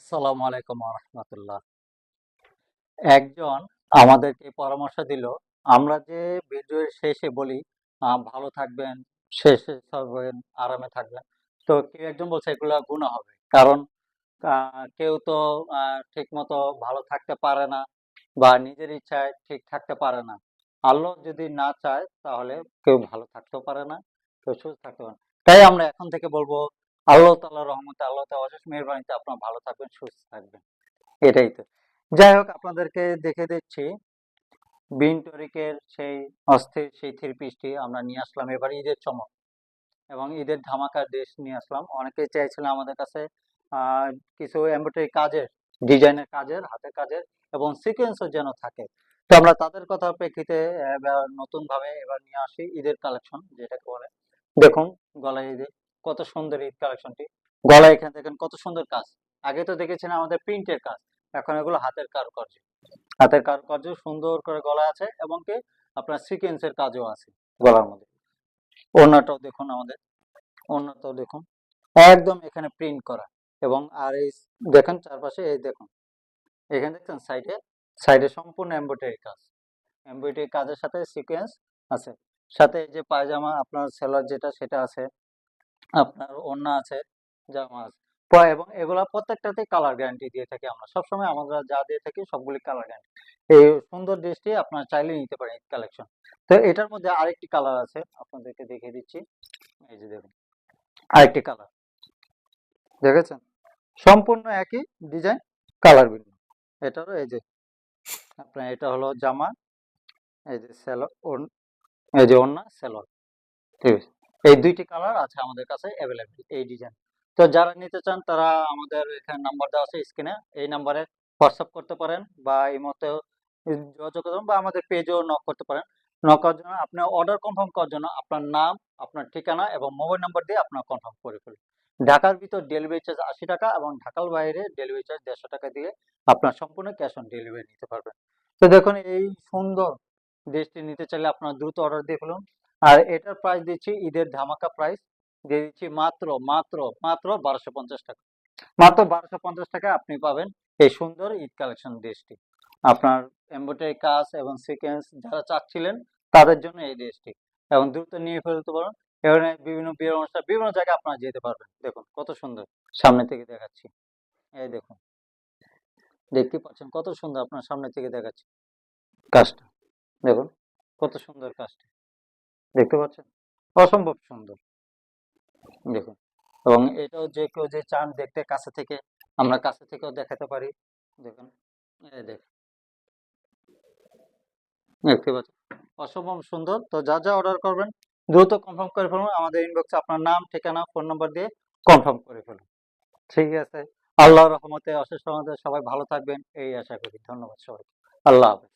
আসসালামু আলাইকুম ওয়া রাহমাতুল্লাহ। একজন আমাদেরকে পরামর্শ দিল, আমরা যে ভিডিওর শেষে বলি ভালো থাকবেন, শেষে থাকবেন, আরামে থাকবেন। তো কেউ একজন বলছে এগুলা গুনাহ হবে। কারণ কেউ তো ঠিকমতো ভালো থাকতে পারে না বা নিজের ইচ্ছায় ঠিক থাকতে পারে না। আল্লাহ যদি না চায় তাহলে কেউ ভালো থাকতেও পারে না, কেউ সুস্থ থাকতে পারে না। তাই আমরা এখন থেকে বলবো আল্লাহ তাআলার রহমতে, আল্লাহ তাআলার অশেষ মেহেরবানিতে আপনারা ভালো থাকবেন, সুস্থ থাকবেন। এটাই তো। যাই হোক, আপনাদেরকে দেখে দিচ্ছি বিন টরিকের সেই অস্থির সেই থ্রি পিসটি আমরা নিয়ে আসলাম এবার ঈদের চমক এবং ঈদের ধামাকার ড্রেস নিয়ে আসলাম। অনেকেই চাইছিলেন আমাদের কাছে আহ কিছু এমব্রয়ডারি কাজের, ডিজাইনের কাজের, হাতের কাজের এবং সিকোয়েন্সও যেন থাকে। তো আমরা তাদের কথার প্রেক্ষিতে এবার নতুন ভাবে এবার নিয়ে আসি ঈদের কালেকশন যেটাকে বলে। দেখুন, গলায় ঈদের কত সুন্দর ঈদ কালেকশনটি। গলায় এখানে দেখেন কত সুন্দর কাজ। আগে তো দেখেছেন আমাদের প্রিন্টের কাজ, এখন এগুলো হাতের কারুকার্য। হাতের কারুকার্য সুন্দর করে গলা আছে এবং কি আপনার সিকোয়েন্সের কাজও আছে গলার মধ্যে। ওড়নাটাও দেখুন আমাদের, ওড়নাটাও দেখুন একদম এখানে প্রিন্ট করা। এবং আর এই দেখেন চারপাশে, এই দেখুন এখানে দেখছেন সাইডে, সাইডে সম্পূর্ণ এমব্রয়ডারি কাজ, এমব্রয়ডারি কাজের সাথে সিকোয়েন্স আছে। সাথে এই যে পায়জামা আপনার সেলার যেটা সেটা আছে, আপনার ওড়না আছে, জামা আছে। এবং এগুলা প্রত্যেকটাতেই কালার গ্যারান্টি দিয়ে থাকি আমরা। সবসময় আমরা যা দিয়ে থাকি সবগুলি কালার গ্যারান্টি। এই সুন্দর ড্রেসটি আপনারা চাইলে নিতে পারেন ঈদ কালেকশন। তো এটার মধ্যে আরেকটি কালার আছে, আপনাদেরকে দেখিয়ে দিচ্ছি। এই যে দেখুন আরেকটি কালার, দেখেছেন? সম্পূর্ণ একই ডিজাইন, কালার ভিন্ন। এটারও এই যে আপনার এটা হলো জামা, এই যে এই যে ওড়না সেলর। ঠিক আছে, এই দুইটি কালার আছে আমাদের কাছে অ্যাভেলেবেল এই ডিজাইন। তো যারা নিতে চান তারা আমাদের এখানে নাম্বার দেওয়া আছে স্ক্রিনে, এই নাম্বারে হোয়াটসঅ্যাপ করতে পারেন বা এই মতে যোগাযোগ করতে পারেন বা আমাদের পেজেও নক করতে পারেন। নক করার জন্য আপনার অর্ডার কনফার্ম করার জন্য আপনার নাম, আপনার ঠিকানা এবং মোবাইল নাম্বার দিয়ে আপনার কনফার্ম করে ফেলুন। ঢাকার ভিতর ডেলিভারি চার্জ ৮০ টাকা এবং ঢাকার বাইরে ডেলিভারি চার্জ ১৫০ টাকা দিয়ে আপনার সম্পূর্ণ ক্যাশ অন ডেলিভারি নিতে পারবেন। তো দেখুন এই সুন্দর ড্রেসটি নিতে চাইলে আপনার দ্রুত অর্ডার দিয়ে ফেলুন। আর এটার প্রাইস দিচ্ছি ঈদের ধামাকা প্রাইস দিয়ে দিচ্ছি মাত্র মাত্র মাত্র ১২৫০ টাকা। মাত্র ১২৫০ টাকায় আপনি পাবেন এই সুন্দর ঈদ কালেকশন ড্রেসটি। আপনার এমব্রয়ডারি কাজ এবং সিকোয়েন্স যারা চাচ্ছিলেন তাদের জন্য এই ড্রেসটি, এবং দ্রুত নিয়ে ফেলতে পারেন। এখানে বিভিন্ন বিয়ের অনুষ্ঠান, বিভিন্ন জায়গায় আপনারা যেতে পারবেন। দেখুন কত সুন্দর, সামনে থেকে দেখাচ্ছি। এই দেখুন, দেখতে পাচ্ছেন কত সুন্দর, আপনার সামনে থেকে দেখাচ্ছি কাজটা। দেখুন কত সুন্দর কাজটা, দেখতে পাচ্ছেন? অসম্ভব সুন্দর, দেখুন। এবং এটাও যে কেউ যে চান দেখতে কাছে থেকে, আমরা কাছে থেকেও দেখাতে পারি। দেখুন, এই দেখুন, দেখতে পাচ্ছেন অসম্ভব সুন্দর। তো যা যা অর্ডার করবেন দ্রুত কনফার্ম করে ফেলুন, আমাদের ইনবক্সে আপনার নাম, ঠিকানা, ফোন নাম্বার দিয়ে কনফার্ম করে ফেলুন। ঠিক আছে, আল্লাহর রহমতে, অশেষ রহমতে সবাই ভালো থাকবেন এই আশা করি। ধন্যবাদ সবাইকে। আল্লাহ হাফেজ।